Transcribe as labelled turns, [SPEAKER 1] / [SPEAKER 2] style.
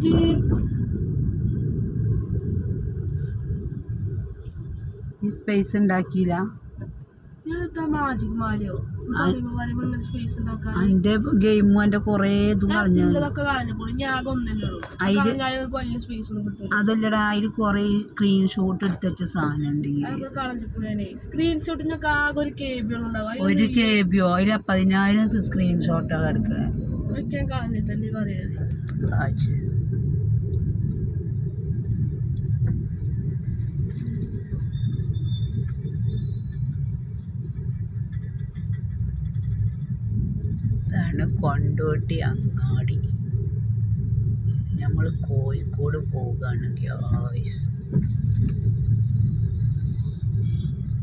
[SPEAKER 1] ഈ സ്പേസ് ഉണ്ടാക്കിയില്ല. എൻ്റെ ഗെയിമും എൻ്റെ കുറേ ഇതും കളഞ്ഞു. അതല്ലടാ, അതിൽ കുറേ സ്ക്രീൻഷോട്ട് എടുത്ത് വെച്ച സാധനം ഉണ്ട്. ഒരു KB അതിൽ 10,000 സ്ക്രീൻഷോട്ടാണ് എടുക്കണേ. ഇതാണ് കൊണ്ടോട്ടി അങ്ങാടി. നമ്മൾ കോഴിക്കോട് പോവുകയാണ് ഗായ്സ്.